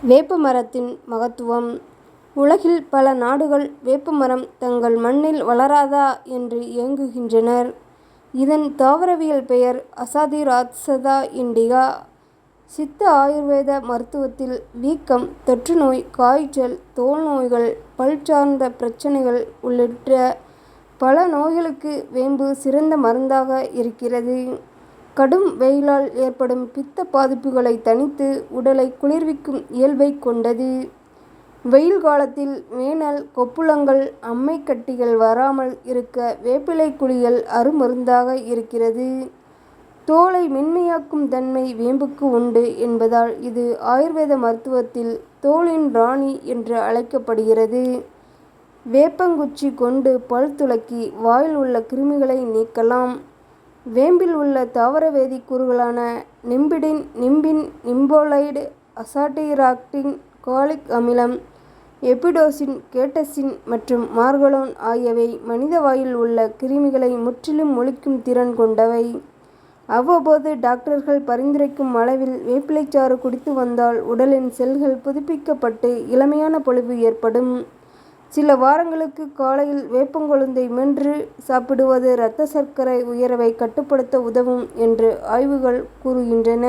வேப்ப மரத்தின் மகத்துவம். உலகில் பல நாடுகள் வேப்பமரம் தங்கள் மண்ணில் வளராதா என்று ஏங்குகின்றனர். இதன் தாவரவியல் பெயர் அசாதிராக்சதா இண்டிகா. சித்த ஆயுர்வேத மருத்துவத்தில் வீக்கம், தொற்றுநோய், காய்ச்சல், தோல் நோய்கள், பல் சார்ந்த பிரச்னைகள் உள்ளிட்ட பல நோய்களுக்கு வேம்பு சிறந்த மருந்தாக இருக்கிறது. கடும் வெயிலால் ஏற்படும் பித்த பாதிப்புகளை தணித்து உடலை குளிர்விக்கும் இயல்பை கொண்டது. வெயில் காலத்தில் வேனல், கொப்புளங்கள், அம்மை கட்டிகள் வராமல் இருக்க வேப்பிலை குளியல் அருமருந்தாக இருக்கிறது. தோலை மென்மையாக்கும் தன்மை வேம்புக்கு உண்டு என்பதால் இது ஆயுர்வேத மருத்துவத்தில் தோலின் ராணி என்று அழைக்கப்படுகிறது. வேப்பங்குச்சி கொண்டு பல் துலக்கி வாயில் உள்ள கிருமிகளை நீக்கலாம். வேம்பில் உள்ள தாவர வேதிக்கூறுகளான நிம்பிடின், நிம்பின், நிம்போலைடு, அசாடிராக்டின், காலிக் அமிலம், எபிடோசின், கேட்டசின் மற்றும் மார்கலோன் ஆகியவை மனித வாயில் உள்ள கிருமிகளை முற்றிலும் ஒழிக்கும் திறன் கொண்டவை. அவ்வப்போது டாக்டர்கள் பரிந்துரைக்கும் அளவில் வேப்பிலைச்சாறு குடித்து வந்தால் உடலின் செல்கள் புதுப்பிக்கப்பட்டு இளமையான பொலிவு ஏற்படும். சில வாரங்களுக்கு காலையில் வேப்பங்கொழுந்தை மென்று சாப்பிடுவது இரத்த சர்க்கரை உயர்வை கட்டுப்படுத்த உதவும் என்று ஆய்வுகள் கூறுகின்றன.